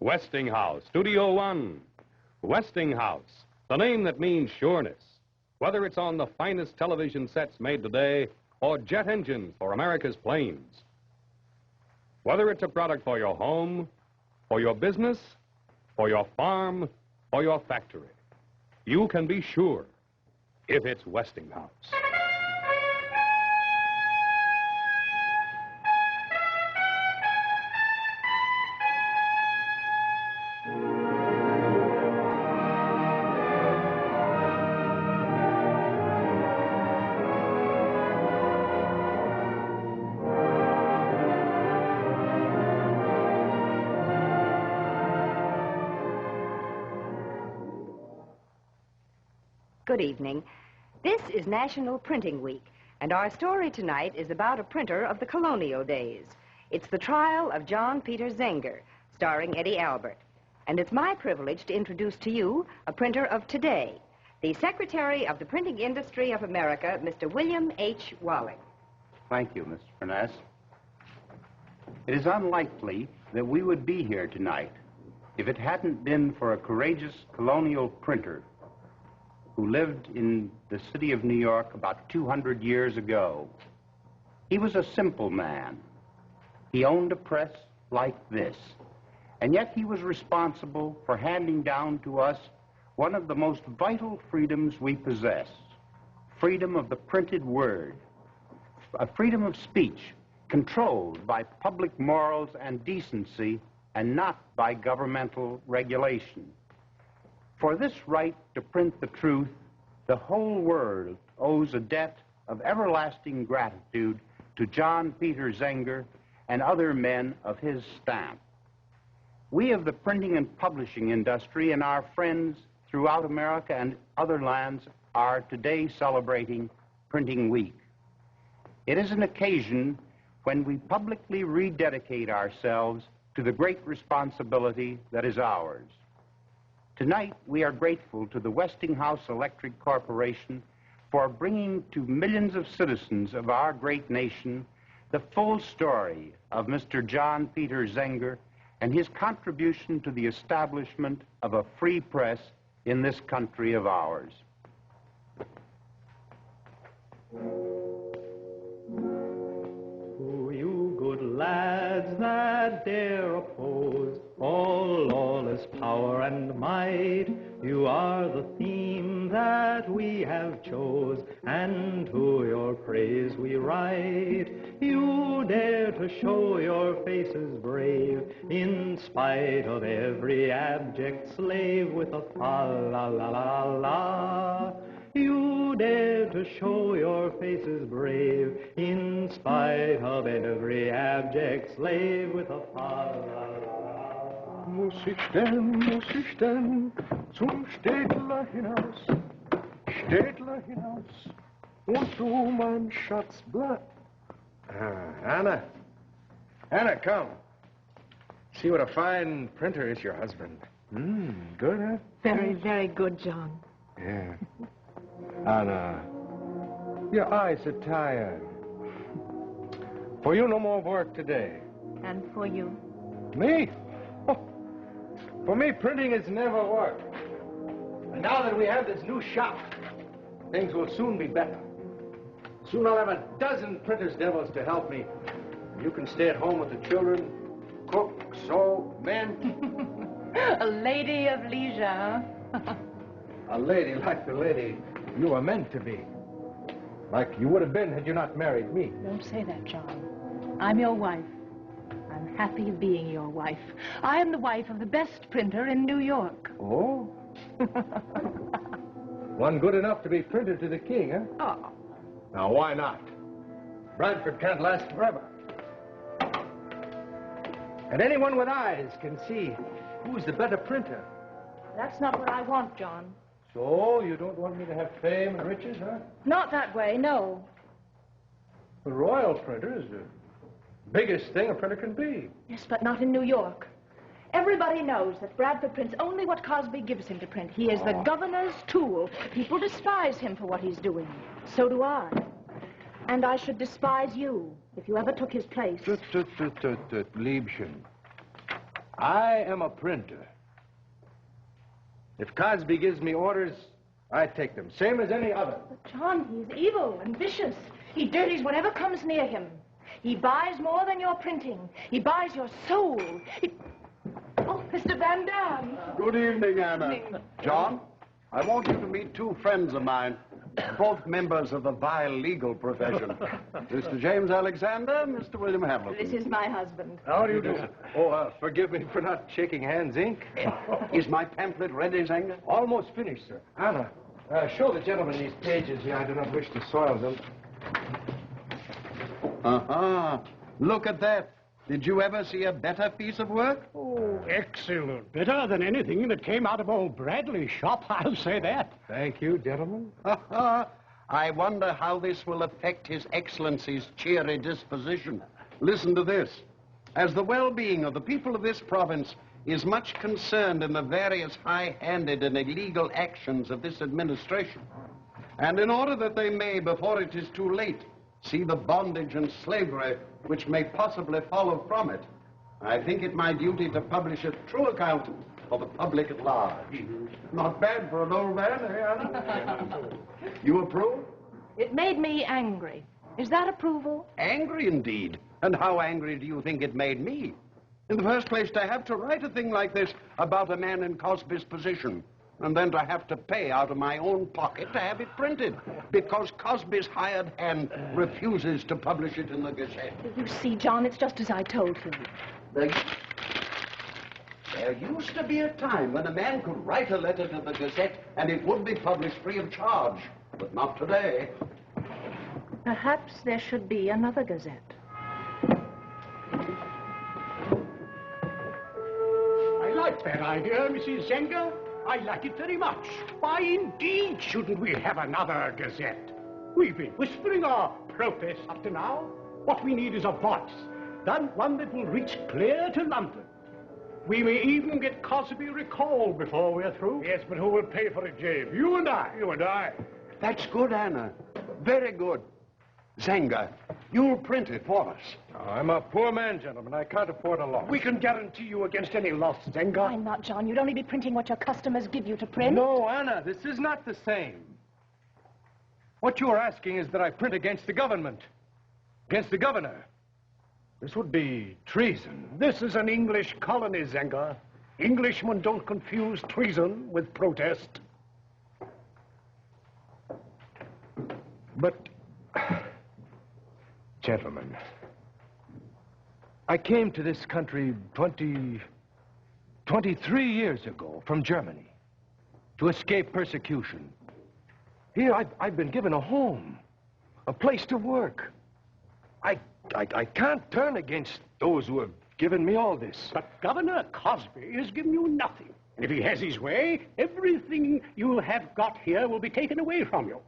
Westinghouse, Studio One. Westinghouse, the name that means sureness. Whether it's on the finest television sets made today or jet engines for America's planes. Whether it's a product for your home, for your business, for your farm, or your factory, you can be sure if it's Westinghouse. Good evening. This is National Printing Week, and our story tonight is about a printer of the colonial days. It's the trial of John Peter Zenger, starring Eddie Albert. And it's my privilege to introduce to you a printer of today, the Secretary of the Printing Industry of America, Mr. William H. Walling. Thank you, Mr. Furness. It is unlikely that we would be here tonight if it hadn't been for a courageous colonial printer who lived in the city of New York about 200 years ago. He was a simple man. He owned a press like this, and yet he was responsible for handing down to us one of the most vital freedoms we possess, freedom of the printed word, a freedom of speech controlled by public morals and decency and not by governmental regulation. For this right to print the truth, the whole world owes a debt of everlasting gratitude to John Peter Zenger and other men of his stamp. We of the printing and publishing industry and our friends throughout America and other lands are today celebrating Printing Week. It is an occasion when we publicly rededicate ourselves to the great responsibility that is ours. Tonight, we are grateful to the Westinghouse Electric Corporation for bringing to millions of citizens of our great nation the full story of Mr. John Peter Zenger and his contribution to the establishment of a free press in this country of ours. Oh, you good lads that dare oppose all lawless power and might, you are the theme that we have chose, and to your praise we write. You dare to show your faces brave, in spite of every abject slave with a fa-la-la-la-la. You dare to show your faces brave, in spite of every abject slave with a fa-la-la-la-la. Muss ich denn zum Städtler hinaus, und du, mein Schatz, bleib. Anna, come. See what a fine printer is your husband. Good, huh? Very, very good, John. Yeah. Anna, your eyes are tired. For you, no more work today. And for you? Me? For me, printing has never worked. And now that we have this new shop, things will soon be better. Soon I'll have a dozen printers' devils to help me. You can stay at home with the children, cook, sew, mend. A lady of leisure, huh? A lady like the lady you were meant to be. Like you would have been had you not married me. Don't say that, John. I'm your wife. I'm happy being your wife. I am the wife of the best printer in New York. Oh? One good enough to be printed to the king, huh? Oh. Now, why not? Bradford can't last forever. And anyone with eyes can see who's the better printer. That's not what I want, John. So, you don't want me to have fame and riches, huh? Not that way, no. The royal printer is the biggest thing a printer can be. Yes, but not in New York. Everybody knows that Bradford prints only what Cosby gives him to print. He is the governor's tool. People despise him for what he's doing. So do I. And I should despise you if you ever took his place. Liebchen. I am a printer. If Cosby gives me orders, I take them, same as any other. But, John, he's evil and vicious. He dirties whatever comes near him. He buys more than your printing. He buys your soul. Oh, Mr. Van Dam. Good evening, Anna. John, I want you to meet two friends of mine, both members of the vile legal profession. Mr. James Alexander, Mr. William Hamilton. This is my husband. How do you do? Oh, forgive me for not shaking hands, Ink. Is my pamphlet ready, Zenger? Almost finished, sir. Anna, show the gentleman these pages here. I do not wish to soil them. Uh-huh. Look at that. Did you ever see a better piece of work? Oh, excellent. Better than anything that came out of old Bradley's shop, I'll say that. Thank you, gentlemen. I wonder how this will affect His Excellency's cheery disposition. Listen to this. As the well-being of the people of this province is much concerned in the various high-handed and illegal actions of this administration, and in order that they may, before it is too late, see the bondage and slavery which may possibly follow from it, I think it my duty to publish a true account for the public at large. Not bad for an old man, eh, Anna? You approve? It made me angry. Is that approval? Angry indeed. And how angry do you think it made me? In the first place, to have to write a thing like this about a man in Cosby's position, and then to have to pay out of my own pocket to have it printed, because Cosby's hired hand refuses to publish it in the Gazette. You see, John, it's just as I told you. There used to be a time when a man could write a letter to the Gazette and it would be published free of charge, but not today. Perhaps there should be another Gazette. I like that idea, Mrs. Zenger. I like it very much. Why, indeed, shouldn't we have another Gazette? We've been whispering our protest up to now. What we need is a voice, one that will reach clear to London. We may even get Cosby recalled before we're through. Yes, but who will pay for it, James? You and I. You and I. That's good, Anna. Very good. Zenger, you'll print it for us. I'm a poor man, gentlemen. I can't afford a loss. We can guarantee you against any loss, Zenger. Why not, John? You'd only be printing what your customers give you to print. No, Anna, this is not the same. What you're asking is that I print against the government, against the governor. This would be treason. This is an English colony, Zenger. Englishmen don't confuse treason with protest. But, gentlemen, I came to this country 23 years ago from Germany to escape persecution. Here, I've been given a home, a place to work. I can't turn against those who have given me all this. But Governor Cosby has given you nothing. And if he has his way, everything you have got here will be taken away from you.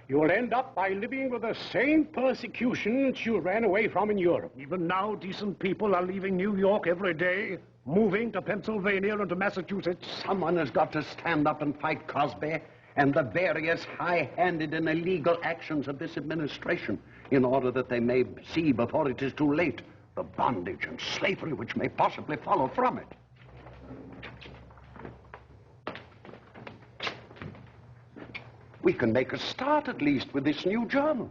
You will end up by living with the same persecutions you ran away from in Europe. Even now, decent people are leaving New York every day, moving to Pennsylvania and to Massachusetts. Someone has got to stand up and fight Cosby and the various high-handed and illegal actions of this administration in order that they may see before it is too late the bondage and slavery which may possibly follow from it. We can make a start, at least, with this new journal.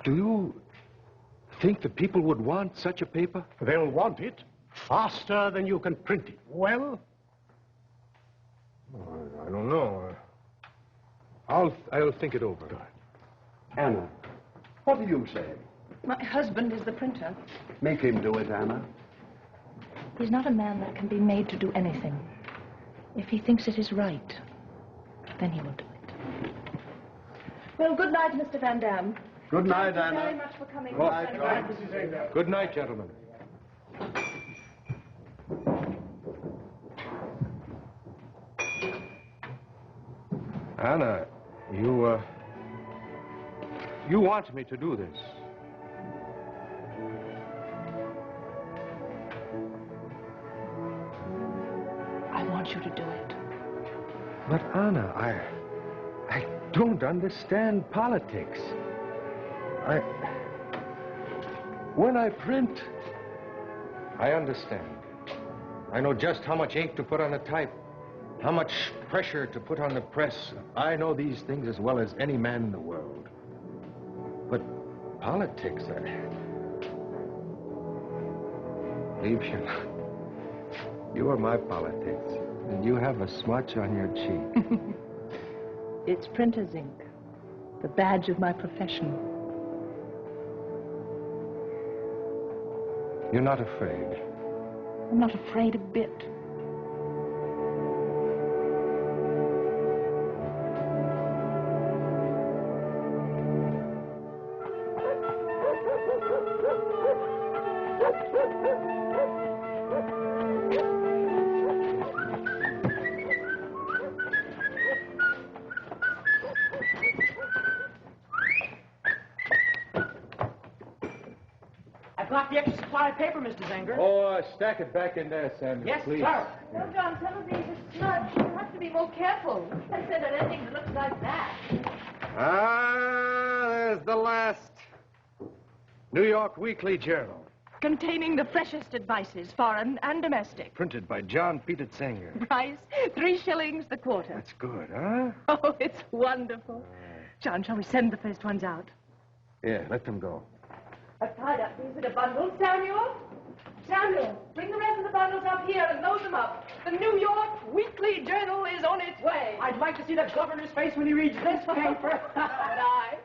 Do you think the people would want such a paper? They'll want it faster than you can print it. Well, I don't know. I'll think it over. Anna, what do you say? My husband is the printer. Make him do it, Anna. He's not a man that can be made to do anything. If he thinks it is right, then he will do it. Well, good night, Mr. Van Dam. Good night, Thank you Anna. very much for coming. Good night, John. Good night, gentlemen. Anna, you want me to do this? I want you to do it. But Anna, I don't understand politics. When I print, I understand. I know just how much ink to put on the type, how much pressure to put on the press. I know these things as well as any man in the world. But politics, Liebchen, you are my politics, and you have a smudge on your cheek. It's printer's ink, the badge of my profession. You're not afraid. I'm not afraid a bit. Got the extra supply of paper, Mr. Zenger. Oh, stack it back in there, Samuel, Yes, please. sir. No, John, some of these are smudged. You have to be more careful. I said that anything that looks like that. Ah, there's the last New York Weekly Journal, Containing the freshest advices, foreign and domestic. printed by John Peter Zenger. Price, 3 shillings the quarter. That's good, huh? Oh, it's wonderful. John, shall we send the first ones out? Yeah, let them go. I've tied up these in a bundle. Samuel? Samuel, bring the rest of the bundles up here and load them up. The New York Weekly Journal is on its way. I'd like to see the governor's face when he reads this paper. And I.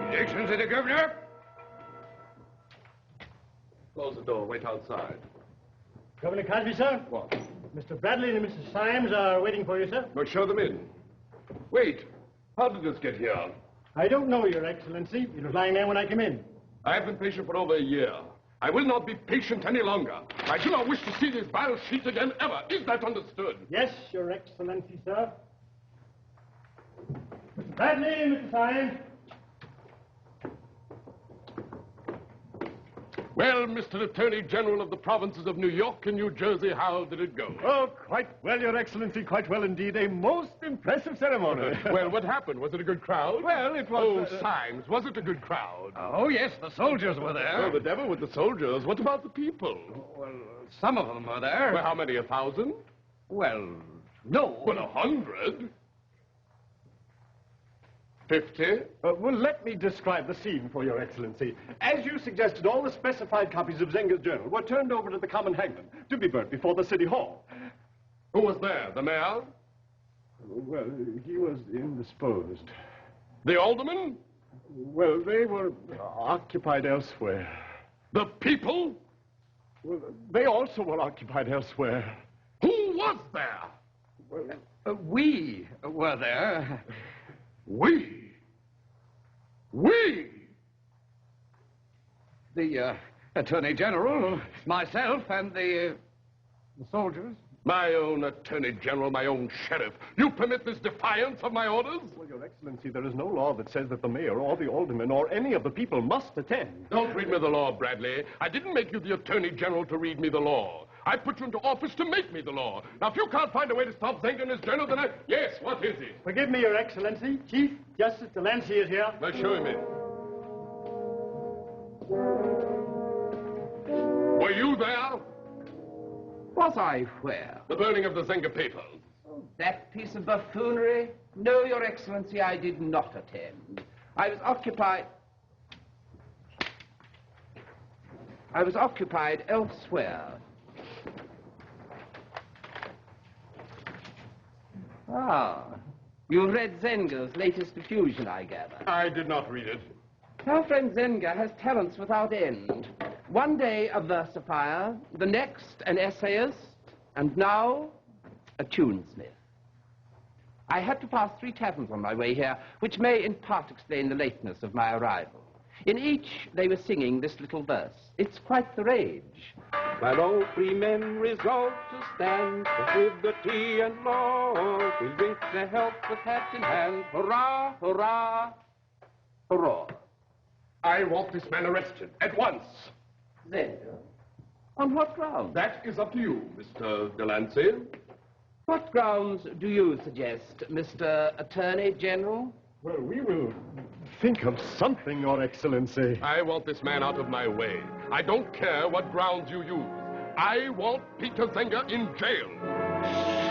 Objection to the governor? Close the door. Wait outside. Governor Cosby, sir? What? Mr. Bradley and Mrs. Symes are waiting for you, sir. Well, show them in. Wait. How did this get here? I don't know, Your Excellency. It was lying there when I came in. I have been patient for over a year. I will not be patient any longer. I do not wish to see these vile sheets again ever. Is that understood? Yes, Your Excellency, sir. Mr. Bradley and Mrs. Symes. Well, Mr. Attorney General of the provinces of New York and New Jersey, how did it go? Oh, quite well, Your Excellency, quite well indeed. A most impressive ceremony. Well, what happened? Was it a good crowd? Well, it was... Oh, Symes, was it a good crowd? Oh, yes, the soldiers were there. Oh, the devil with the soldiers. What about the people? Well, some of them were there. Well, how many? 1,000? Well, no. Well, 100? 50? Well, let me describe the scene for Your Excellency. As you suggested, all the specified copies of Zenger's journal were turned over to the common hangman to be burnt before the city hall. Who was there? The mayor? Well, he was indisposed. The alderman? Well, they were occupied elsewhere. The people? Well, they also were occupied elsewhere. Who was there? Well, we were there. We? The Attorney General, myself, and the soldiers. My own Attorney General, my own sheriff. You permit this defiance of my orders? Well, Your Excellency, there is no law that says that the mayor or the alderman or any of the people must attend. Don't read me the law, Bradley. I didn't make you the Attorney General to read me the law. I put you into office to make me the law. Now, if you can't find a way to stop Zenger in his journal, then I... Yes, what is it? Forgive me, Your Excellency. Chief Justice Delancey is here. Now, show him in. Were you there? Was I where? The burning of the Zenger papers. Oh, that piece of buffoonery? No, Your Excellency, I did not attend. I was occupied elsewhere. Ah, you read Zenger's latest effusion, I gather. I did not read it. Our friend Zenger has talents without end. One day a versifier, the next an essayist, and now a tunesmith. I had to pass 3 taverns on my way here, which may in part explain the lateness of my arrival. In each, they were singing this little verse. It's quite the rage. While all free men resolve to stand for liberty and law, we drink their health with hat in hand. Hurrah, hurrah, Hurrah. I want this man arrested at once. Zenger? On what ground? That is up to you, Mr. Delancey. What grounds do you suggest, Mr. Attorney General? Well, we will think of something, Your Excellency. I want this man out of my way. I don't care what grounds you use. I want Peter Zenger in jail.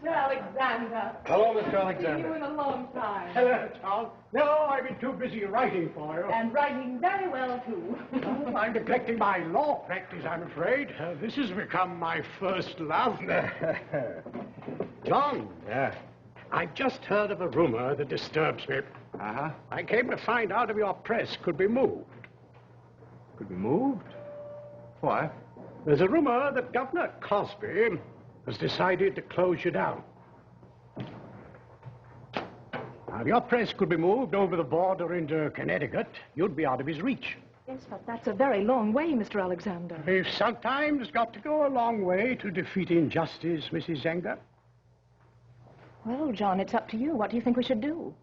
Alexander. Hello, Mr. Seen Alexander. you in a long time. Hello, Tom. No, I've been too busy writing for you. And writing very well, too. Oh, I'm neglecting my law practice, I'm afraid. This has become my first love. John. Yeah. I just heard of a rumor that disturbs me. Uh-huh. I came to find out if your press could be moved. Could be moved? Why? There's a rumor that Governor Cosby has decided to close you down. Now, if your press could be moved over the border into Connecticut, you'd be out of his reach. Yes, but that's a very long way, Mr. Alexander. We've sometimes got to go a long way to defeat injustice, Mrs. Zenger. Well, John, it's up to you. What do you think we should do?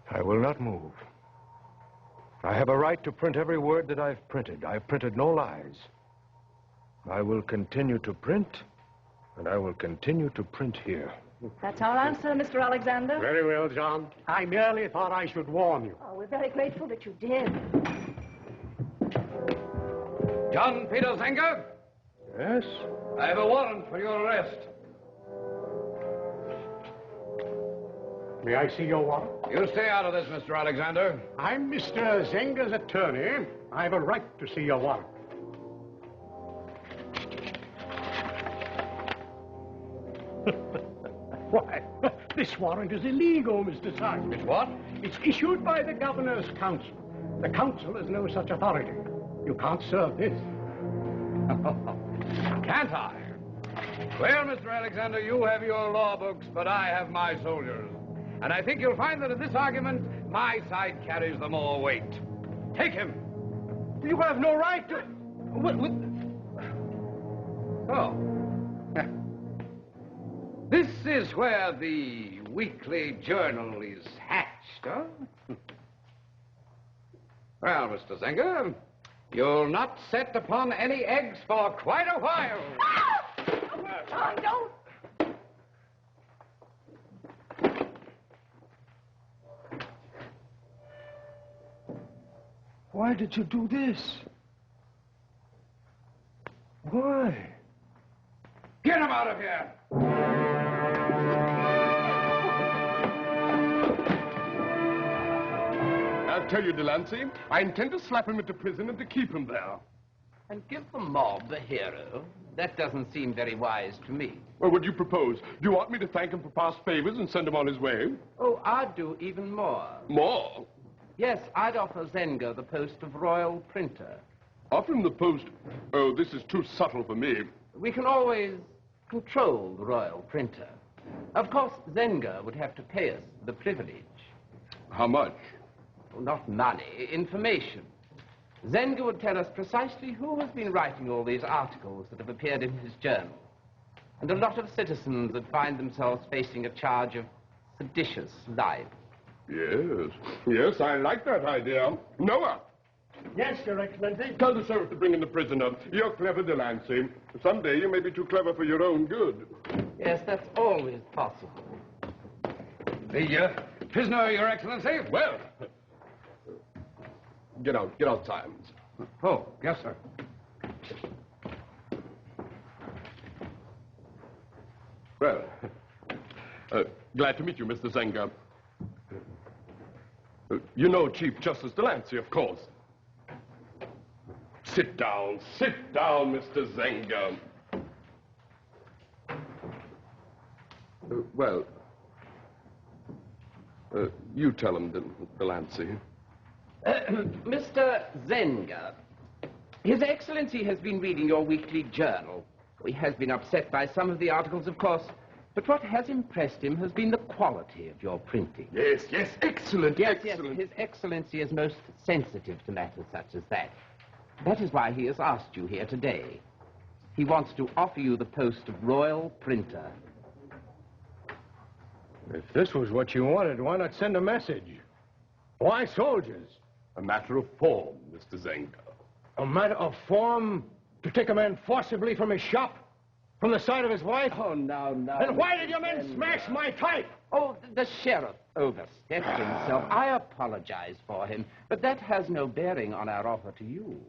I will not move. I have a right to print every word that I've printed. I've printed no lies. I will continue to print, and I will continue to print here. That's our answer, Mr. Alexander. Very well, John. I merely thought I should warn you. Oh, we're very grateful that you did. John Peter Zenger, Yes? I have a warrant for your arrest. May I see your warrant? You stay out of this, Mr. Alexander. I'm Mr. Zenger's attorney. I have a right to see your warrant. Why, this warrant is illegal, Mr. Simon. It's what? It's issued by the Governor's Council. The Council has no such authority. You can't serve this. Can't I? Well, Mr. Alexander, you have your law books, but I have my soldiers. And I think you'll find that in this argument, my side carries the more weight. Take him. You have no right to... Oh. This is where the weekly journal is hatched, huh? Well, Mr. Zenger, you'll not set upon any eggs for quite a while. John, don't! Why did you do this? Why? Get him out of here! I'll tell you, Delancey, I intend to slap him into prison and to keep him there. And give the mob a hero? That doesn't seem very wise to me. Well, what do you propose? Do you want me to thank him for past favors and send him on his way? Oh, I'd do even more. More? Yes, I'd offer Zenger the post of royal printer. Offer him the post? Oh, this is too subtle for me. We can always control the royal printer. Of course, Zenger would have to pay us the privilege. How much? Well, not money, information. Zenger would tell us precisely who has been writing all these articles that have appeared in his journal. And a lot of citizens would find themselves facing a charge of seditious libel. Yes. Yes, I like that idea. Noah! Yes, Your Excellency. Tell the sheriff to bring in the prisoner. You're clever, Delancey. Someday you may be too clever for your own good. Yes, that's always possible. The prisoner, Your Excellency. Well, get out, Simons. Oh, yes, sir. Well, glad to meet you, Mr. Zenger. You know Chief Justice Delancey, of course. Sit down, Mr. Zenger. You tell him, Delancey. Mr. Zenger, His Excellency has been reading your weekly journal. He has been upset by some of the articles, of course. But what has impressed him has been the quality of your printing. Yes, yes, excellent, Yes, excellent. His Excellency is most sensitive to matters such as that. That is why he has asked you here today. He wants to offer you the post of Royal Printer. If this was what you wanted, why not send a message? Why soldiers? A matter of form, Mr. Zenger. A matter of form to take a man forcibly from his shop? From the side of his wife? Oh, no. Then why did your men smash my type? Oh, the sheriff overstepped himself. I apologize for him, but that has no bearing on our offer to you.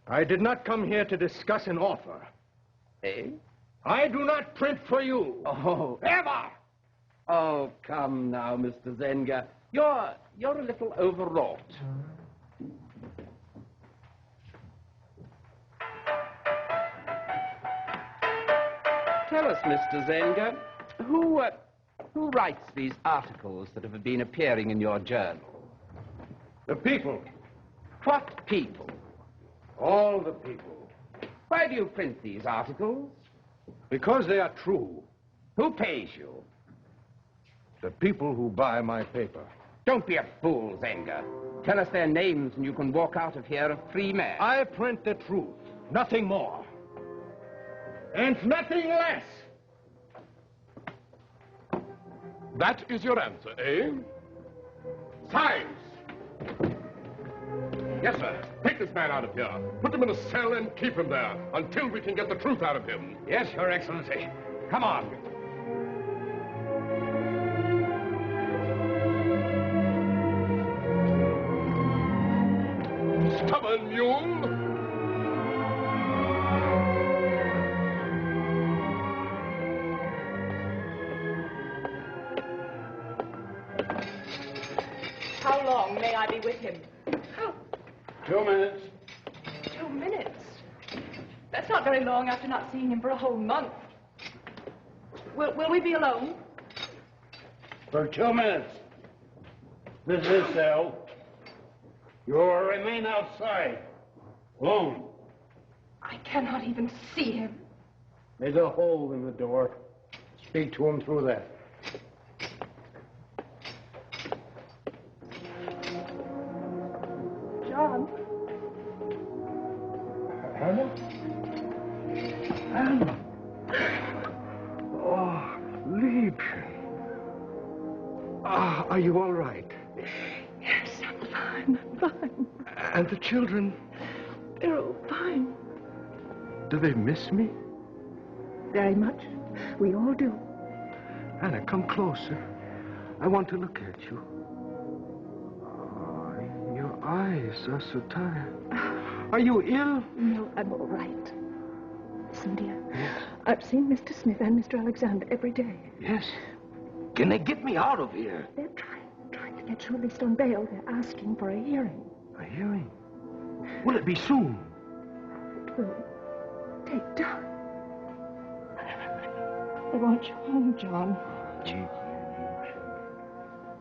I did not come here to discuss an offer. Eh? I do not print for you. Oh. Ever! Oh, come now, Mr. Zenger. You're a little overwrought. Tell us, Mr. Zenger, who writes these articles that have been appearing in your journal? The people. What people? All the people. Why do you print these articles? Because they are true. Who pays you? The people who buy my paper. Don't be a fool, Zenger. Tell us their names and you can walk out of here a free man. I print the truth, nothing more. And nothing less. That is your answer, eh? Signs! Yes, sir. Take this man out of here. Put him in a cell and keep him there until we can get the truth out of him. Yes, Your Excellency. Come on. Stubborn mule! How long may I be with him? 2 minutes. 2 minutes? That's not very long after not seeing him for a whole month. Will we be alone? For 2 minutes. This is cell. You will remain outside. Alone. I cannot even see him. There's a hole in the door. Speak to him through that. John. Anna? Anna. Oh, Liebchen. Ah, are you all right? Yes, I'm fine. And the children? They're all fine. Do they miss me? Very much. We all do. Anna, come closer. I want to look at you. Oh, your eyes are so tired. Are you ill? No, I'm all right. Listen, dear. Yes? I've seen Mr. Smith and Mr. Alexander every day. Yes. Can they get me out of here? They're trying to get you released on bail. They're asking for a hearing. A hearing? Will it be soon? It will take time. I want you home, John. Gee.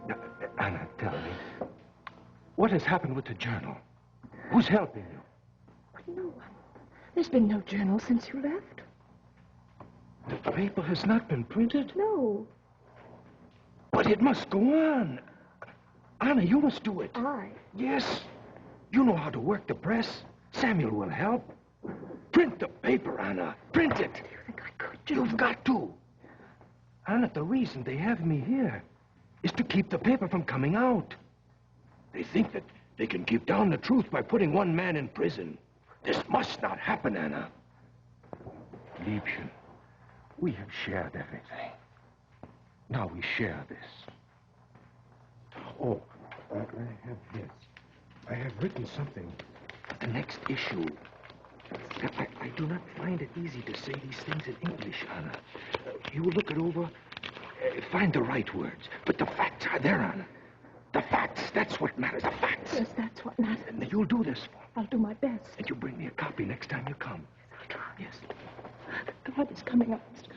Now, Anna, tell me. What has happened with the journal? Who's helping you? No one. There's been no journal since you left. The paper has not been printed? No. But it must go on. Anna, you must do it. I? Yes. You know how to work the press. Samuel will help. Print the paper, Anna. Print it. Do you think I could, John? You've got to. Anna, the reason they have me here is to keep the paper from coming out. They think that they can keep down the truth by putting one man in prison. This must not happen, Anna. Liebchen, we have shared everything. Now we share this. Oh, I have this. I have written something. The next issue. I do not find it easy to say these things in English, Anna. You will look it over, find the right words. But the facts are there, Anna. The facts, that's what matters, the facts. Yes, that's what matters. And you'll do this for me. I'll do my best. And you bring me a copy next time you come. Yes, I'll try. Yes. God is coming up, Mr.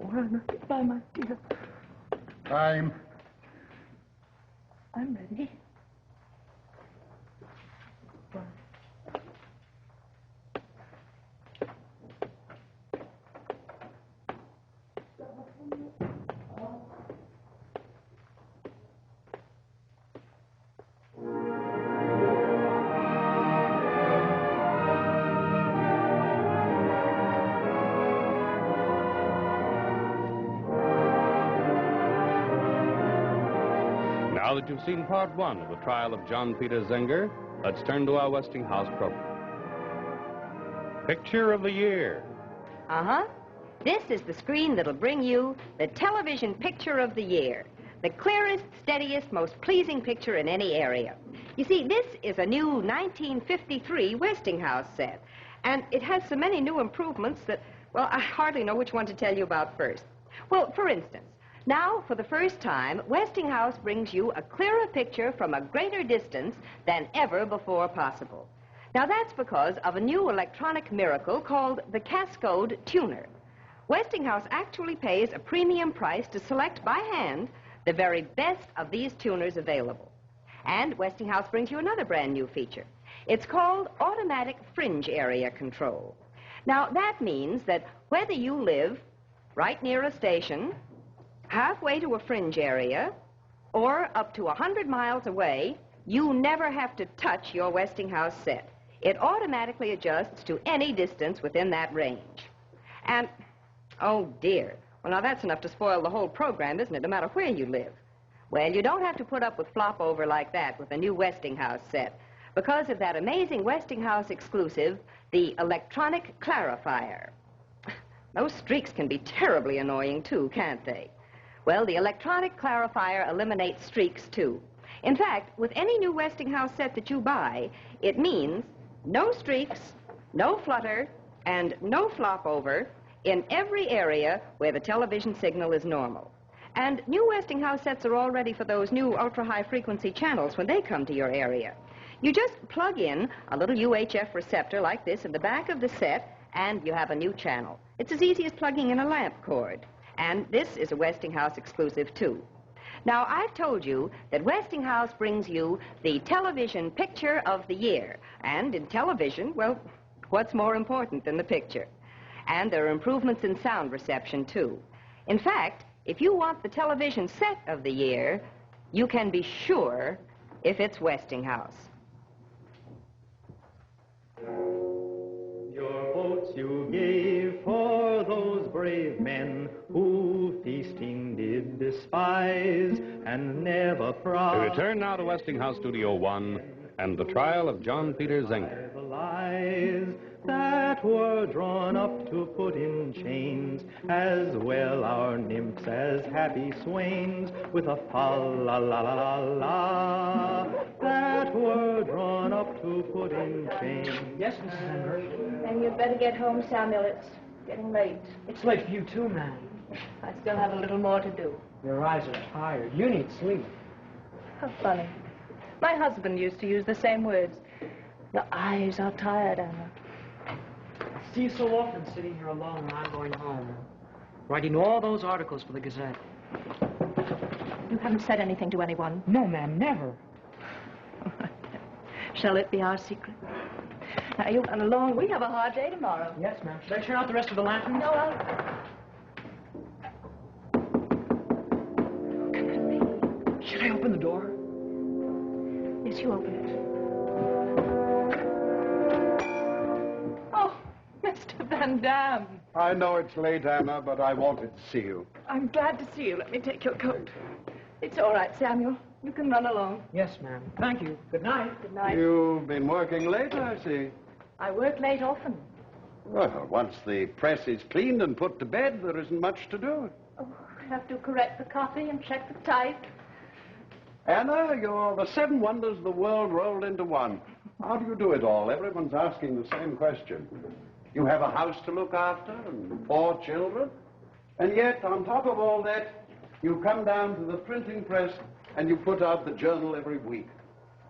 Oh, Anna. Goodbye, my dear. I'm ready. Now that you've seen part one of the trial of John Peter Zenger, let's turn to our Westinghouse program. Picture of the year. Uh-huh. This is the screen that'll bring you the television picture of the year. The clearest, steadiest, most pleasing picture in any area. You see, this is a new 1953 Westinghouse set. And it has so many new improvements that, well, I hardly know which one to tell you about first. Well, for instance, now, for the first time, Westinghouse brings you a clearer picture from a greater distance than ever before possible. Now, that's because of a new electronic miracle called the Cascode Tuner. Westinghouse actually pays a premium price to select by hand the very best of these tuners available. And Westinghouse brings you another brand new feature. It's called automatic fringe area control. Now, that means that whether you live right near a station, halfway to a fringe area, or up to 100 miles away, you never have to touch your Westinghouse set. It automatically adjusts to any distance within that range. And, oh dear, well now that's enough to spoil the whole program, isn't it, no matter where you live? Well, you don't have to put up with flop over like that with the new Westinghouse set, because of that amazing Westinghouse exclusive, the electronic clarifier. Those streaks can be terribly annoying too, can't they? Well, the electronic clarifier eliminates streaks, too. In fact, with any new Westinghouse set that you buy, it means no streaks, no flutter, and no flop over in every area where the television signal is normal. And new Westinghouse sets are all ready for those new ultra-high frequency channels when they come to your area. You just plug in a little UHF receptor like this in the back of the set, and you have a new channel. It's as easy as plugging in a lamp cord. And this is a Westinghouse exclusive, too. Now, I've told you that Westinghouse brings you the television picture of the year. And in television, well, what's more important than the picture? And there are improvements in sound reception, too. In fact, if you want the television set of the year, you can be sure if it's Westinghouse. Your votes you gave for those brave men who feasting did despise and never proud. We return now to Westinghouse Studio 1 and the trial of John Peter Zenger. The lies that were drawn up to put in chains, as well our nymphs as happy swains, with a fa-la-la-la-la, that were drawn up to put in chains. Yes, Mrs. Zenger. And you'd better get home, Samuel. It's getting late. It's late for you too, ma'am. I still have a little more to do. Your eyes are tired. You need sleep. How funny. My husband used to use the same words. Your eyes are tired, Anna. I see you so often sitting here alone when I'm going home, writing all those articles for the Gazette. You haven't said anything to anyone? No, ma'am, never. Shall it be our secret? Now, you run along. We have a hard day tomorrow. Yes, ma'am. Should I turn out the rest of the lanterns? No, I'll... Should I open the door? Yes, you open it. Oh, Mr. Van Damme. I know it's late, Anna, but I wanted to see you. I'm glad to see you. Let me take your coat. It's all right, Samuel. You can run along. Yes, ma'am. Thank you. Good night. Good night. You've been working late, I see. I work late often. Well, once the press is cleaned and put to bed, there isn't much to do. Oh, I have to correct the copy and check the type. Anna, you're the 7 wonders of the world rolled into one. How do you do it all? Everyone's asking the same question. You have a house to look after and 4 children, and yet, on top of all that, you come down to the printing press and you put out the journal every week.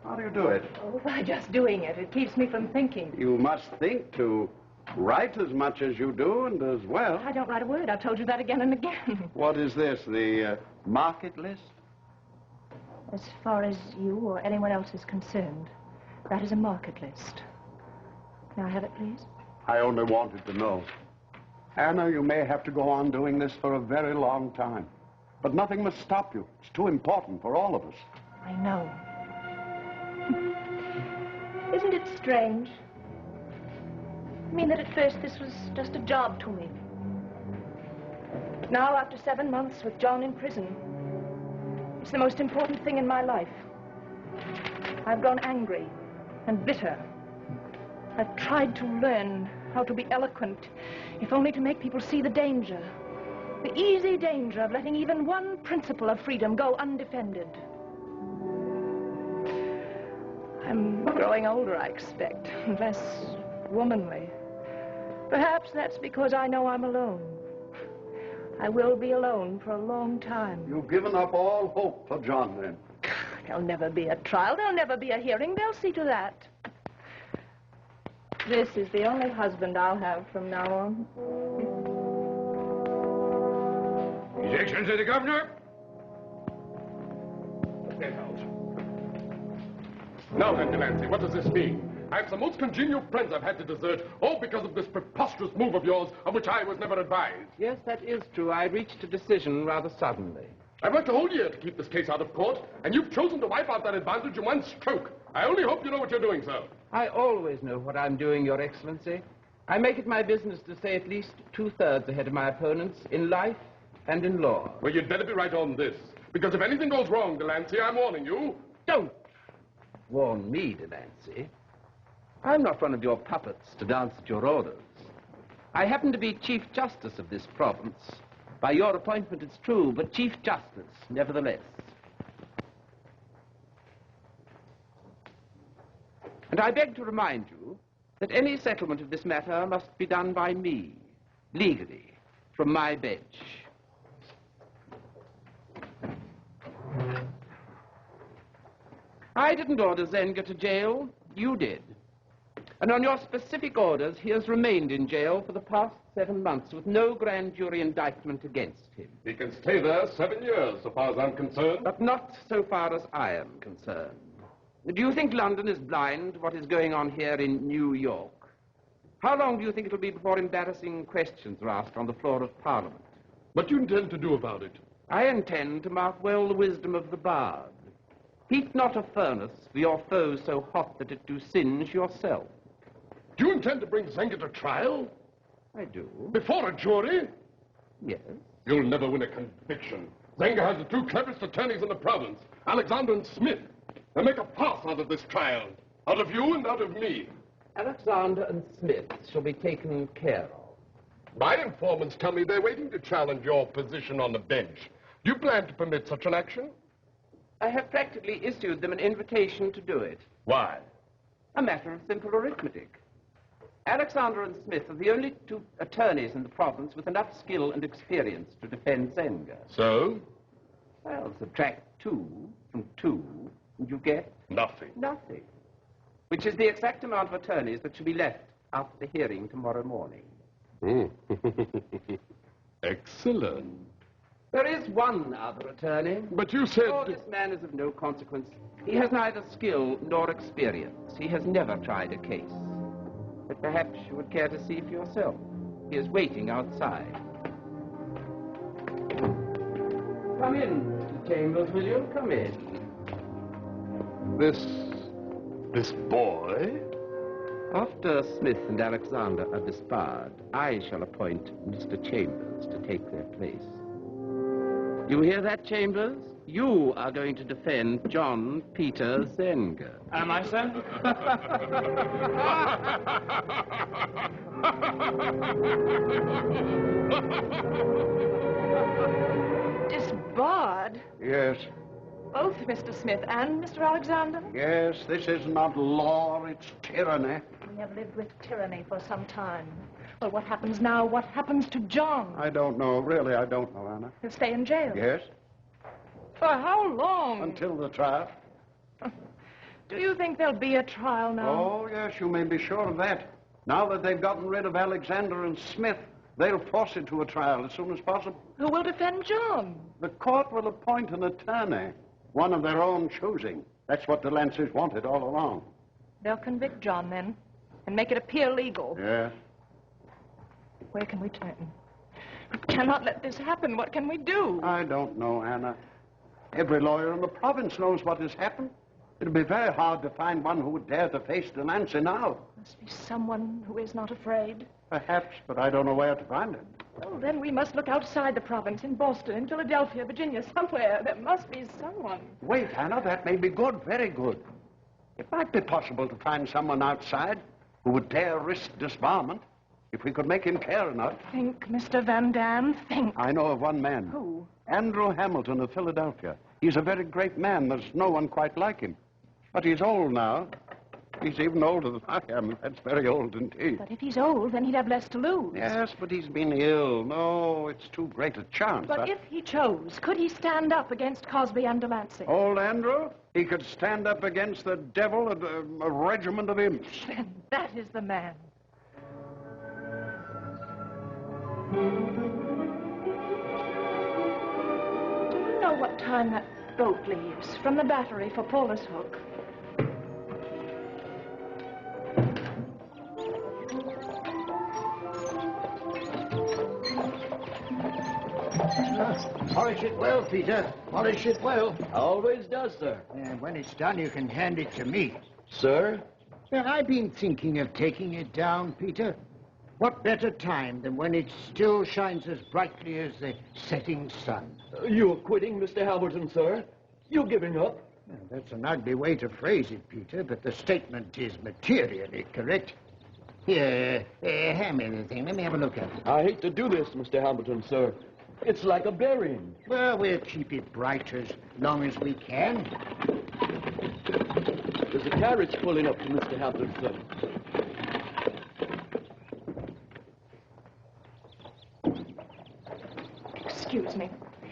How do you do it? Oh, by just doing it. It keeps me from thinking. You must think to write as much as you do and as well. I don't write a word. I've told you that again and again. What is this, the market list? As far as you or anyone else is concerned, that is a market list. Can I have it, please? I only wanted to know. Anna, you may have to go on doing this for a very long time. But nothing must stop you. It's too important for all of us. I know. Isn't it strange? I mean that at first this was just a job to me. But now, after 7 months with John in prison, It's the most important thing in my life. I've grown angry and bitter. I've tried to learn how to be eloquent, if only to make people see the danger. The easy danger of letting even one principle of freedom go undefended. I'm growing older, I expect, and less womanly. Perhaps that's because I know I'm alone. I will be alone for a long time. You've given up all hope for John, then? There'll never be a trial. There'll never be a hearing. They'll see to that. This is the only husband I'll have from now on. His Excellency the Governor. Now then, Delancey, what does this mean? I have some most congenial friends I've had to desert, all because of this preposterous move of yours, of which I was never advised. Yes, that is true. I reached a decision rather suddenly. I've worked a whole year to keep this case out of court, and you've chosen to wipe out that advantage in one stroke. I only hope you know what you're doing, sir. I always know what I'm doing, Your Excellency. I make it my business to stay at least 2/3 ahead of my opponents in life and in law. Well, you'd better be right on this, because if anything goes wrong, Delancey, I'm warning you. Don't warn me, Delancey. I'm not one of your puppets to dance at your orders. I happen to be Chief Justice of this province. By your appointment, it's true, but Chief Justice, nevertheless. And I beg to remind you that any settlement of this matter must be done by me, legally, from my bench. I didn't order Zenger to jail. You did. And on your specific orders, he has remained in jail for the past 7 months with no grand jury indictment against him. He can stay there 7 years, so far as I'm concerned. But not so far as I am concerned. Do you think London is blind to what is going on here in New York? How long do you think it'll be before embarrassing questions are asked on the floor of Parliament? What do you intend to do about it? I intend to mark well the wisdom of the bard. Heat not a furnace for your foe so hot that it do singe yourself. Do you intend to bring Zenger to trial? I do. Before a jury? Yes. You'll never win a conviction. Zenger has the two cleverest attorneys in the province, Alexander and Smith. They'll make a farce out of this trial. Out of you and out of me. Alexander and Smith shall be taken care of. My informants tell me they're waiting to challenge your position on the bench. Do you plan to permit such an action? I have practically issued them an invitation to do it. Why? A matter of simple arithmetic. Alexander and Smith are the only two attorneys in the province with enough skill and experience to defend Zenger. So? Well, subtract 2 from 2, and you get? Nothing. Nothing. Which is the exact amount of attorneys that should be left after the hearing tomorrow morning. Excellent. There is one other attorney. But you said... Oh, this man is of no consequence. He has neither skill nor experience. He has never tried a case. But perhaps you would care to see for yourself. He is waiting outside. Come in, Mr. Chambers, will you? Come in. This boy? After Smith and Alexander are disbarred, I shall appoint Mr. Chambers to take their place. You hear that, Chambers? You are going to defend John Peter Zenger. Am I, sir? Disbarred? Yes. Both Mr. Smith and Mr. Alexander? Yes, this is not law, it's tyranny. We have lived with tyranny for some time. Well, what happens now? What happens to John? I don't know. Really, I don't know, Anna. He'll stay in jail? Yes. For how long? Until the trial. Do you think there'll be a trial now? Oh, yes, you may be sure of that. Now that they've gotten rid of Alexander and Smith, they'll force it to a trial as soon as possible. Who will defend John? The court will appoint an attorney, one of their own choosing. That's what the Lancers wanted all along. They'll convict John, then, and make it appear legal. Yes. Where can we turn? We cannot let this happen. What can we do? I don't know, Anna. Every lawyer in the province knows what has happened. It'll be very hard to find one who would dare to face the Nancy now. Must be someone who is not afraid. Perhaps, but I don't know where to find it. Oh, then we must look outside the province, in Boston, in Philadelphia, Virginia, somewhere. There must be someone. Wait, Hannah, that may be good, very good. It might be possible to find someone outside who would dare risk disbarment if we could make him care enough. Think, Mr. Van Dam, think. I know of one man. Who? Andrew Hamilton of Philadelphia. He's a very great man. There's no one quite like him. But he's old now. He's even older than I am. That's very old indeed. But if he's old, then he'd have less to lose. Yes, but he's been ill. No, it's too great a chance. But if he chose, could he stand up against Cosby and Delancey? Old Andrew? He could stand up against the devil and a regiment of imps. Then that is the man. Do you know what time that boat leaves from the battery for Paulus Hook? Polish it well, Peter. Polish it well. Always does, sir. And when it's done, you can hand it to me. Sir? I've been thinking of taking it down, Peter. What better time than when it still shines as brightly as the setting sun? You're quitting, Mr. Hamilton, sir? You're giving up? Well, that's an ugly way to phrase it, Peter, but the statement is materially correct. Here, hand me the thing. Let me have a look at it. I hate to do this, Mr. Hamilton, sir. It's like a burying. Well, we'll keep it bright as long as we can. There's a carriage pulling up to Mr. Hamilton, sir. Excuse me.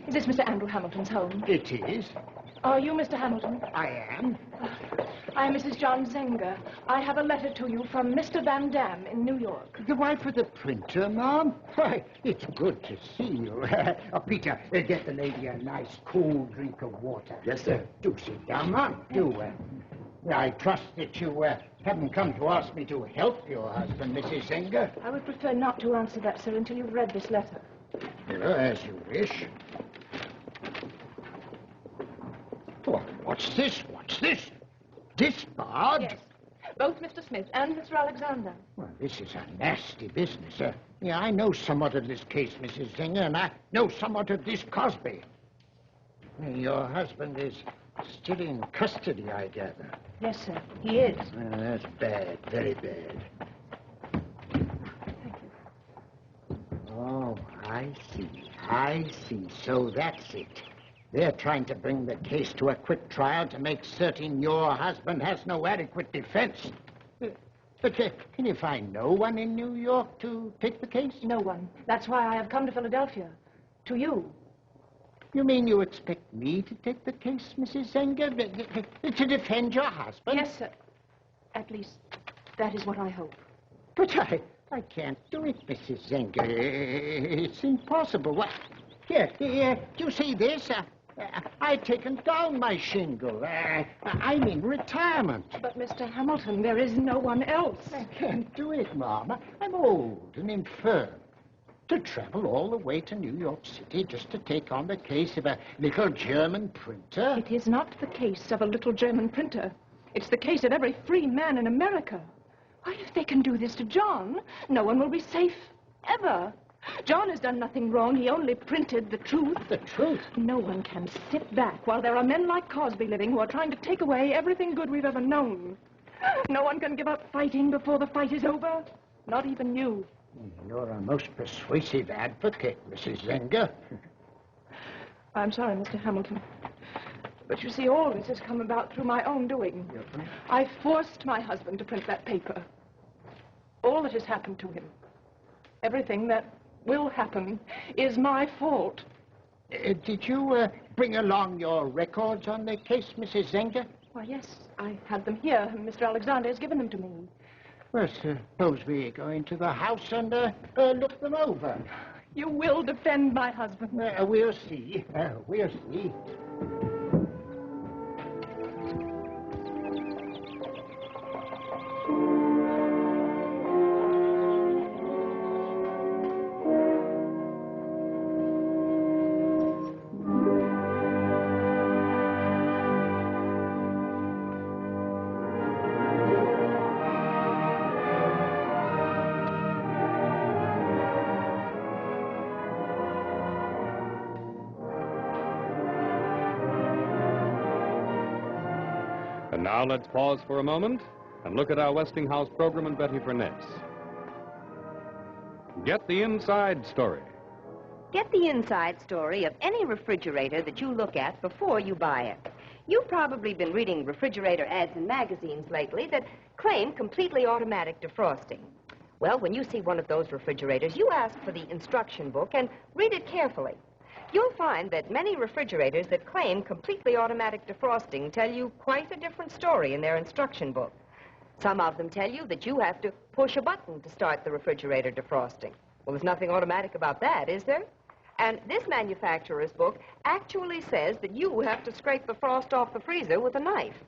Is this Mr. Andrew Hamilton's home? It is. Are you Mr. Hamilton? I am. I am Mrs. John Zenger. I have a letter to you from Mr. Van Dam in New York. The wife of the printer, Mom? Why, it's good to see you. Peter, get the lady a nice cool drink of water. Yes, sir. Do sit down, Mom. Do. I trust that you haven't come to ask me to help your husband, Mrs. Zenger. I would prefer not to answer that, sir, until you've read this letter. As you wish. What's this? What's this? Disbarred? Yes. Both Mr. Smith and Mr. Alexander. Well, this is a nasty business. Yeah, I know somewhat of this case, Mrs. Zenger, and I know somewhat of this Cosby. Your husband is still in custody, I gather. Yes, sir. He is. Well, that's bad. Very bad. Thank you. Oh, I see. So that's it. They're trying to bring the case to a quick trial to make certain your husband has no adequate defense. But can you find no one in New York to take the case? No one. That's why I have come to Philadelphia. To you. You mean you expect me to take the case, Mrs. Zenger? To defend your husband? Yes, sir. At least, that is what I hope. But I can't do it, Mrs. Zenger. It's impossible. What? Here, do you see this? I've taken down my shingle. I'm in retirement. But, Mr. Hamilton, there is no one else. I can't do it, Mama. I'm old and infirm. To travel all the way to New York City just to take on the case of a little German printer? It is not the case of a little German printer. It's the case of every free man in America. Why, if they can do this to John, no one will be safe, ever. John has done nothing wrong. He only printed the truth. The truth? No one can sit back while there are men like Cosby living who are trying to take away everything good we've ever known. No one can give up fighting before the fight is over. Not even you. You're a most persuasive advocate, Mrs. Zenger. I'm sorry, Mr. Hamilton. But you see, all this has come about through my own doing. I forced my husband to print that paper. All that has happened to him, everything that will happen, is my fault. Did you bring along your records on the case, Mrs. Zenger? Why, yes, I had them here, and Mr. Alexander has given them to me. Well, suppose we go into the house and look them over. You will defend my husband. We'll see. We'll see. Now let's pause for a moment and look at our Westinghouse program and Betty Furness. Get the inside story. Get the inside story of any refrigerator that you look at before you buy it. You've probably been reading refrigerator ads in magazines lately that claim completely automatic defrosting. Well, when you see one of those refrigerators, you ask for the instruction book and read it carefully. You'll find that many refrigerators that claim completely automatic defrosting tell you quite a different story in their instruction book. Some of them tell you that you have to push a button to start the refrigerator defrosting. Well, there's nothing automatic about that, is there? And this manufacturer's book actually says that you have to scrape the frost off the freezer with a knife.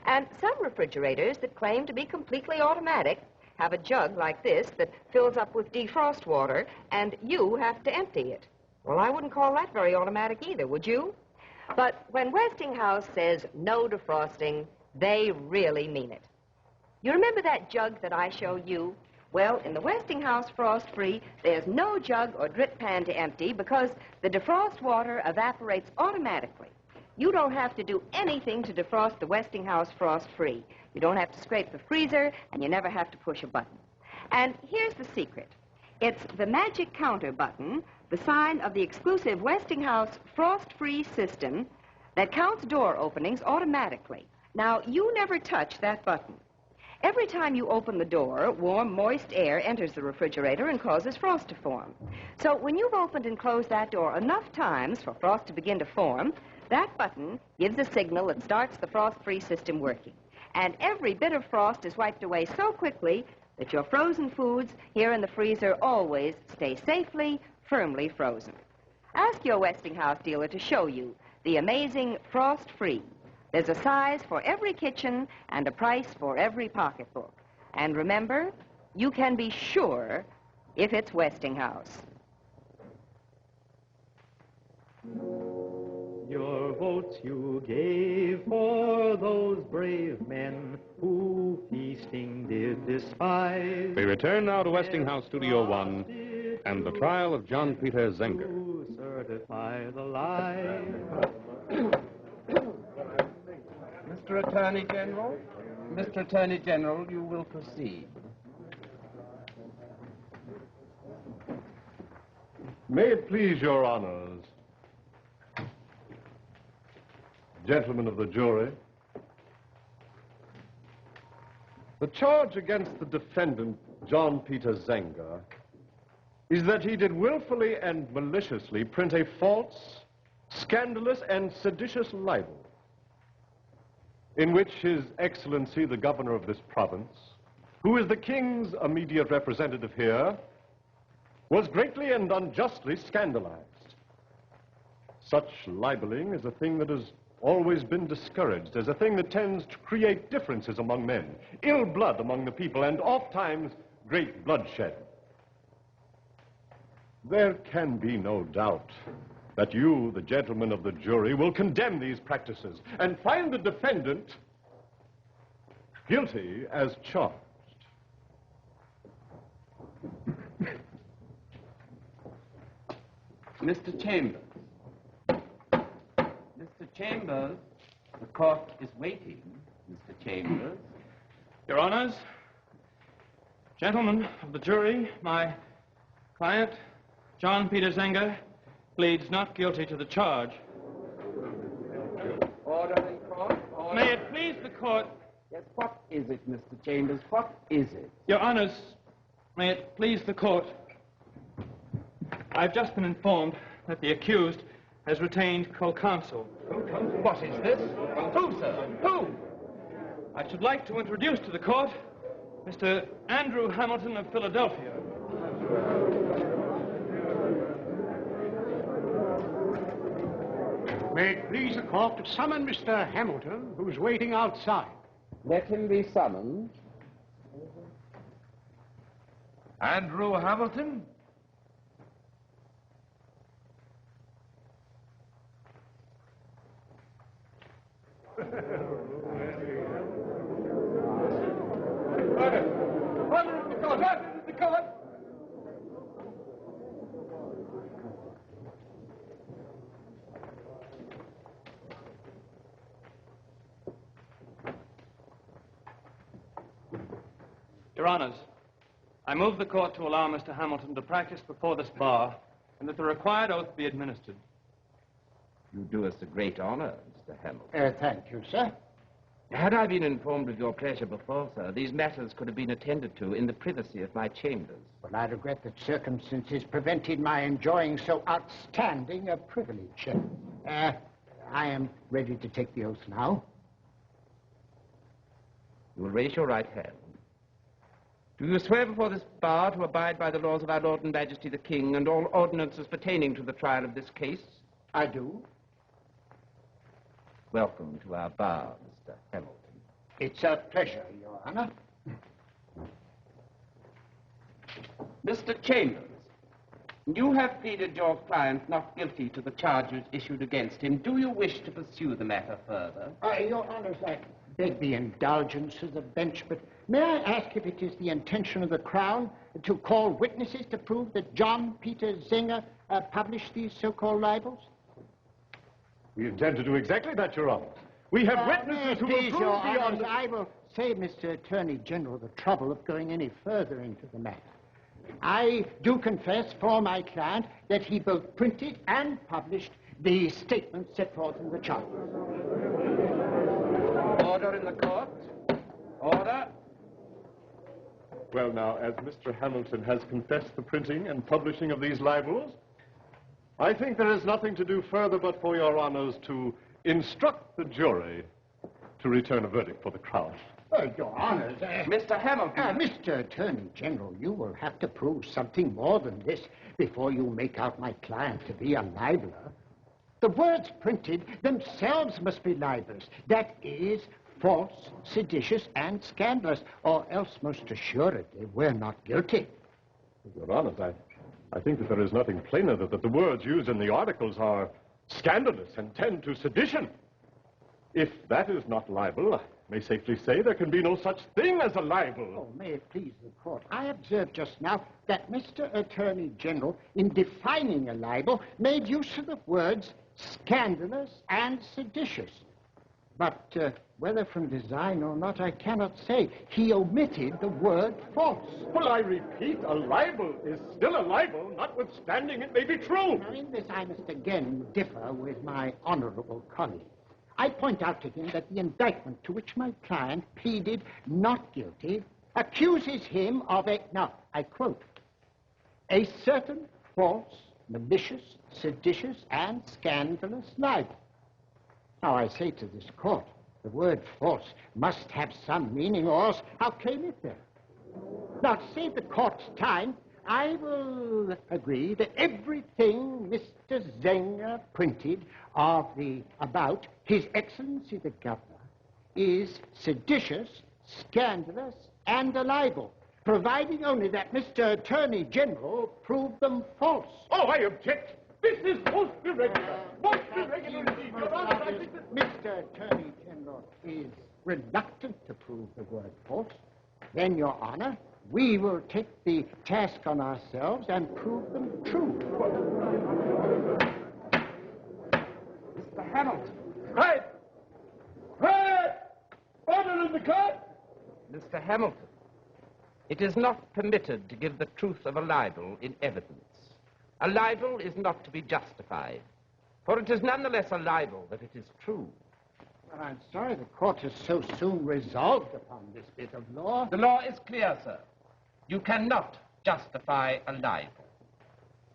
And some refrigerators that claim to be completely automatic have a jug like this that fills up with defrost water, and you have to empty it. Well, I wouldn't call that very automatic either, would you? But when Westinghouse says no defrosting, they really mean it. You remember that jug that I showed you? Well, in the Westinghouse Frost-Free, there's no jug or drip pan to empty because the defrost water evaporates automatically. You don't have to do anything to defrost the Westinghouse Frost-Free. You don't have to scrape the freezer, and you never have to push a button. And here's the secret. It's the magic counter button, the sign of the exclusive Westinghouse Frost-Free system that counts door openings automatically. Now, you never touch that button. Every time you open the door, warm, moist air enters the refrigerator and causes frost to form. So when you've opened and closed that door enough times for frost to begin to form, that button gives a signal that starts the frost-free system working. And every bit of frost is wiped away so quickly that your frozen foods here in the freezer always stay safely, firmly frozen. Ask your Westinghouse dealer to show you the amazing Frost-Free. There's a size for every kitchen and a price for every pocketbook. And remember, you can be sure if it's Westinghouse. Your votes you gave for those brave men who feasting did despise. We return now to Westinghouse Studio 1 and the trial of John Peter Zenger. To certify the lie. Mr. Attorney General, you will proceed. May it please your honors, gentlemen of the jury, the charge against the defendant, John Peter Zenger, is that he did willfully and maliciously print a false, scandalous, and seditious libel, in which His Excellency, the Governor of this province, who is the King's immediate representative here, was greatly and unjustly scandalized. Such libeling is a thing that has always been discouraged, as a thing that tends to create differences among men, ill blood among the people, and oft-times great bloodshed. There can be no doubt that you, the gentlemen of the jury, will condemn these practices and find the defendant guilty as charged. Mr. Chambers. Mr. Chambers, the court is waiting, Mr. Chambers. Your Honors, gentlemen of the jury, my client, John Peter Zenger, pleads not guilty to the charge. Order in court. Order. May it please the court. Yes, what is it, Mr. Chambers? What is it? Your Honors, may it please the court. I've just been informed that the accused has retained co-counsel. What is this? Who, sir? Who? I should like to introduce to the court Mr. Andrew Hamilton of Philadelphia. May it please the court to summon Mr. Hamilton, who's waiting outside. Let him be summoned. Andrew Hamilton? Your Honors, I move the court to allow Mr. Hamilton to practice before this bar and that the required oath be administered. You do us a great honor, Mr. Hamilton. Thank you, sir. Had I been informed of your pleasure before, sir, these matters could have been attended to in the privacy of my chambers. Well, I regret that circumstances prevented my enjoying so outstanding a privilege. I am ready to take the oath now. You will raise your right hand. Do you swear before this bar to abide by the laws of our Lord and Majesty the King and all ordinances pertaining to the trial of this case? I do. Welcome to our bar, Mr. Hamilton. It's a pleasure, Your Honor. Mr. Chambers, you have pleaded your client not guilty to the charges issued against him. Do you wish to pursue the matter further? Your Honors, I beg the indulgence of the bench, but may I ask if it is the intention of the Crown to call witnesses to prove that John Peter Zenger published these so-called libels? We intend to do exactly that, Your Honor. We have witnesses who will Please, prove Your Honors, beyond... I will save Mr. Attorney General the trouble of going any further into the matter. I do confess for my client that he both printed and published the statements set forth in the charges. Order in the court. Order. Well, now, as Mr. Hamilton has confessed the printing and publishing of these libels, I think there is nothing to do further but for Your Honors to instruct the jury to return a verdict for the Crown. Your Honors... Mr. Hamilton... Mr. Attorney General, you will have to prove something more than this before you make out my client to be a libeler. The words printed themselves must be libels. That is, false, seditious, and scandalous, or else most assuredly we're not guilty. Your Honors, I think that there is nothing plainer than that the words used in the articles are scandalous and tend to sedition. If that is not libel, I may safely say there can be no such thing as a libel. Oh, may it please the court. I observed just now that Mr. Attorney General, in defining a libel, made use of the words scandalous and seditious. But whether from design or not, I cannot say. He omitted the word false. Well, I repeat, a libel is still a libel, notwithstanding it may be true. Now, in this I must again differ with my honorable colleague. I point out to him that the indictment to which my client pleaded not guilty accuses him of a, now, I quote, a certain false, malicious, seditious, and scandalous libel. Now, I say to this court, the word false must have some meaning, or else how came it there? Now, to save the court's time, I will agree that everything Mr. Zenger printed about His Excellency the Governor is seditious, scandalous, and a libel, providing only that Mr. Attorney General prove them false. Oh, I object. This is most irregular. Most irregular indeed. Your Honor, I think that... Mr. Attorney General is reluctant to prove the word false. Then, Your Honor, we will take the task on ourselves and prove them true. Mr. Hamilton. Right! Right! Order in the court! Mr. Hamilton, it is not permitted to give the truth of a libel in evidence. A libel is not to be justified, for it is nonetheless a libel that it is true. Well, I'm sorry the court has so soon resolved upon this bit of law. The law is clear, sir. You cannot justify a libel.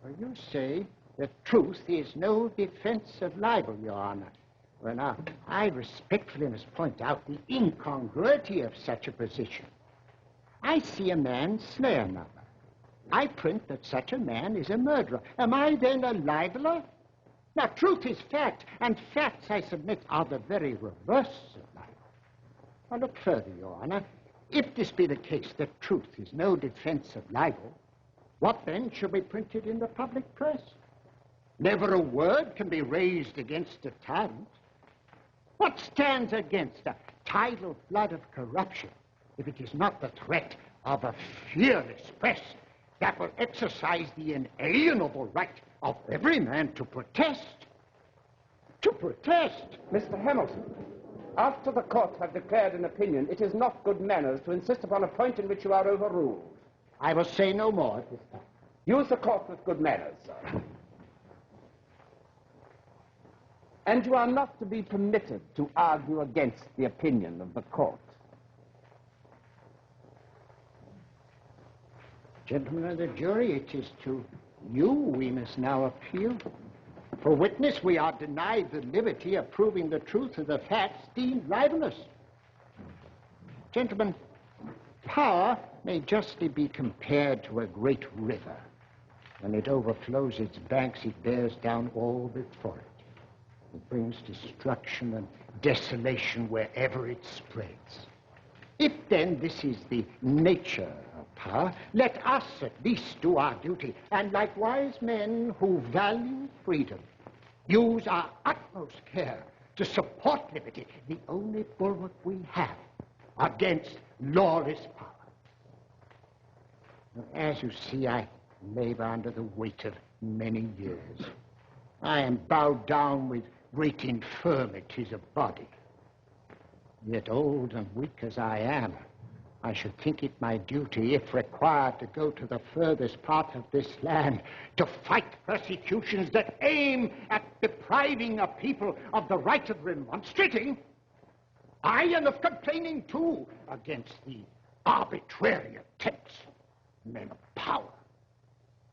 Well, you say that truth is no defense of libel, Your Honor. Well, now, I respectfully must point out the incongruity of such a position. I see a man slay another. I print that such a man is a murderer. Am I then a libeler? Now, truth is fact, and facts, I submit, are the very reverse of libel. Now, look further, Your Honor. If this be the case that truth is no defense of libel, what then should be printed in the public press? Never a word can be raised against a tyrant. What stands against a tidal flood of corruption if it is not the threat of a fearless press that will exercise the inalienable right of every man to protest? To protest! Mr. Hamilton, After the court have declared an opinion, it is not good manners to insist upon a point in which you are overruled. I will say no more at this time. Use the court with good manners, sir. And you are not to be permitted to argue against the opinion of the court. Gentlemen of the jury, it is to you we must now appeal. For witness, we are denied the liberty of proving the truth of the facts deemed libelous. Gentlemen, power may justly be compared to a great river. When it overflows its banks, it bears down all before it. It brings destruction and desolation wherever it spreads. If then this is the nature of power, let us at least do our duty, and like wise men who value freedom, use our utmost care to support liberty, the only bulwark we have against lawless power. As you see, I labor under the weight of many years. I am bowed down with great infirmities of body. Yet old and weak as I am, I should think it my duty, if required, to go to the furthest part of this land to fight persecutions that aim at depriving a people of the right of remonstrating, aye, and of complaining too, against the arbitrary attempts of men of power,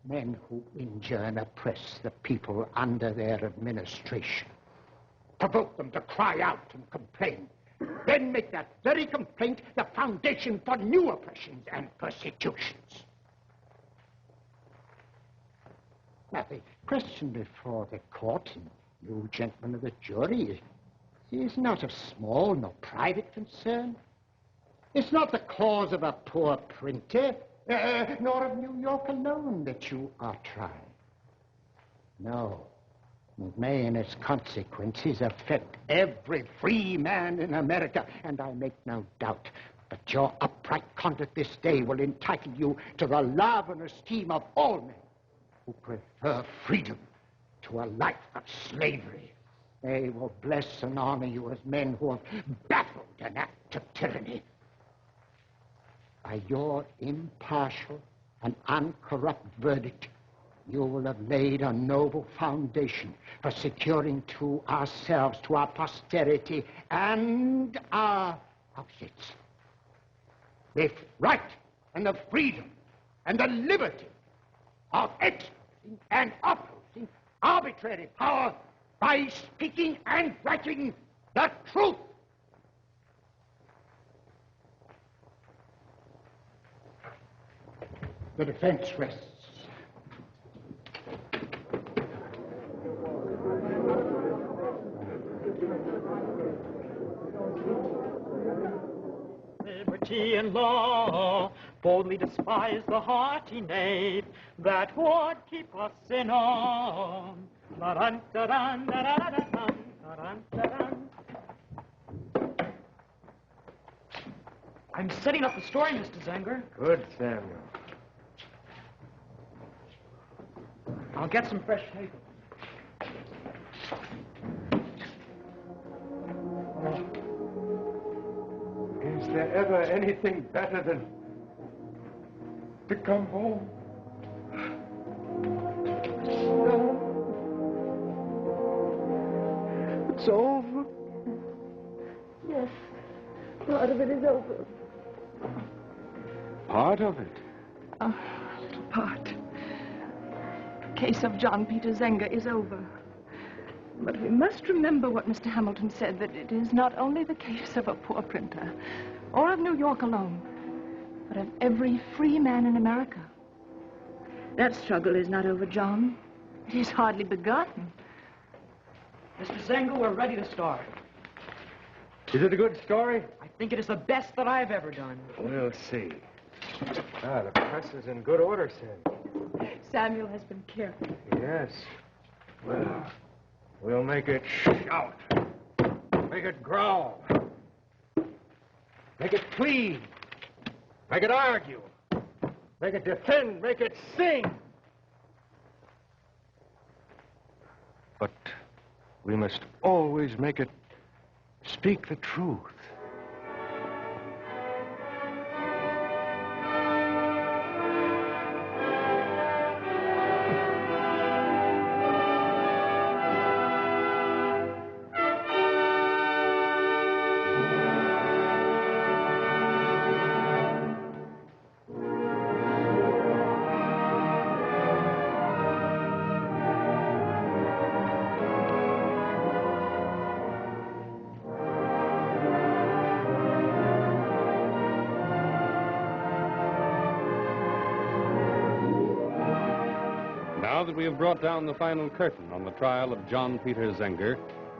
men who injure and oppress the people under their administration, provoke them to cry out and complain, then make that very complaint the foundation for new oppressions and persecutions. Now, the question before the court, and you gentlemen of the jury, is not of small nor private concern. It's not the cause of a poor printer, nor of New York alone that you are trying. No. It may, in its consequences, affect every free man in America, and I make no doubt that your upright conduct this day will entitle you to the love and esteem of all men who prefer freedom to a life of slavery. They will bless and honor you as men who have baffled an act of tyranny. By your impartial and uncorrupt verdict, you will have laid a noble foundation for securing to ourselves, to our posterity, and our objects the right and the freedom and the liberty of exercising and opposing arbitrary power by speaking and writing the truth. The defense rests. Liberty and law boldly despise the haughty knave that would keep us in awe. I'm setting up the story, Mr. Zenger. Good, Samuel. I'll get some fresh paper. Is there ever anything better than to come home? It's over. Yes, part of it is over. Part of it? A little part. The case of John Peter Zenger is over. But we must remember what Mr. Hamilton said, that it is not only the case of a poor printer, or of New York alone, but of every free man in America. That struggle is not over, John. It is hardly begun. Mr. Zenger, we're ready to start. Is it a good story? I think it is the best that I've ever done. We'll see. The press is in good order, Sam. Samuel has been careful. Yes. Well, we'll make it shout. Make it growl. Make it plead. Make it argue. Make it defend. Make it sing. But we must always make it Speak the truth. Now that we have brought down the final curtain on the trial of John Peter Zenger,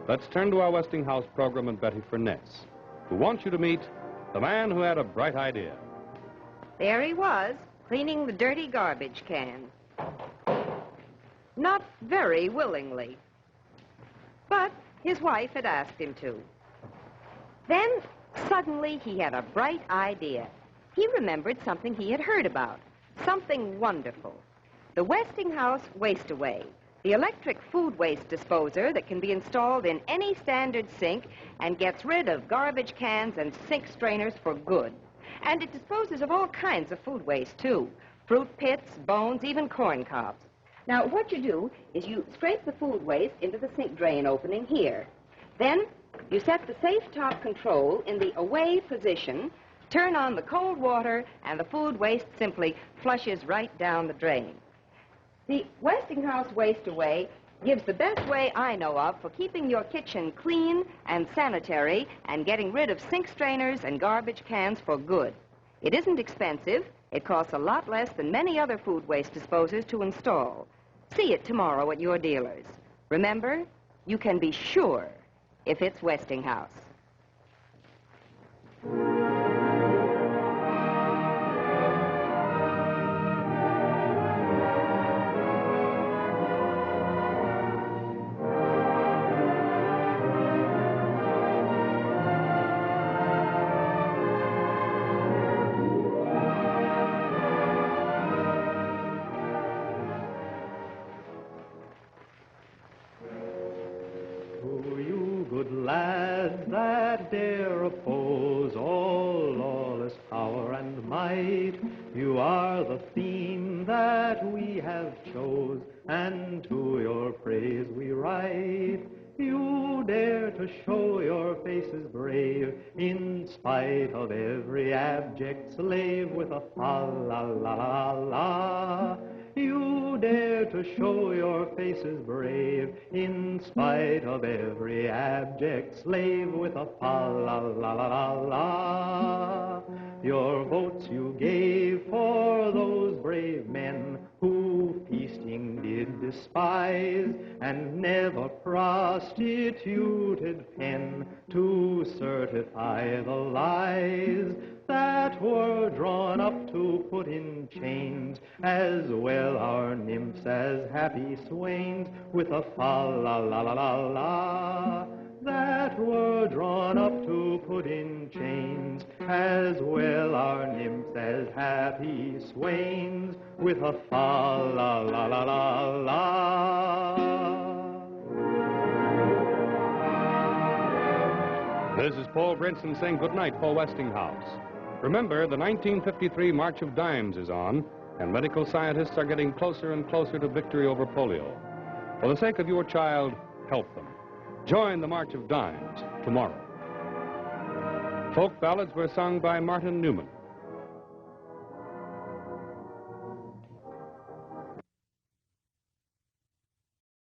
let's turn to our Westinghouse program and Betty Furness, who wants you to meet the man who had a bright idea. There he was, cleaning the dirty garbage can. Not very willingly. But his wife had asked him to. Then, suddenly, he had a bright idea. He remembered something he had heard about, something wonderful. The Westinghouse Waste-Away, the electric food waste disposer that can be installed in any standard sink and gets rid of garbage cans and sink strainers for good. And it disposes of all kinds of food waste, too. Fruit pits, bones, even corn cobs. Now, what you do is you scrape the food waste into the sink drain opening here. Then you set the safe top control in the away position, turn on the cold water, and the food waste simply flushes right down the drain. The Westinghouse Waste-Away gives the best way I know of for keeping your kitchen clean and sanitary and getting rid of sink strainers and garbage cans for good. It isn't expensive. It costs a lot less than many other food waste disposers to install. See it tomorrow at your dealers. Remember, you can be sure if it's Westinghouse. Lads that dare oppose all lawless power and might, you are the theme that we have chose, and to your praise we write. You dare to show your faces brave, in spite of every abject slave with a fa-la-la-la-la. You dare to show your faces brave, in spite of every abject slave with a fa-la-la-la-la. Your votes you gave for those brave men who feasting did despise, and never prostituted pen to certify the lies that were drawn up to put in chains, as well our nymphs as happy swains, with a fa-la-la-la-la-la, that were drawn up to put in chains, as well our nymphs as happy swains, with a fa-la-la-la-la. This is Paul Brinson saying goodnight for Westinghouse. Remember, the 1953 March of Dimes is on, and medical scientists are getting closer and closer to victory over polio. For the sake of your child, help them. Join the March of Dimes tomorrow. Folk ballads were sung by Martin Newman.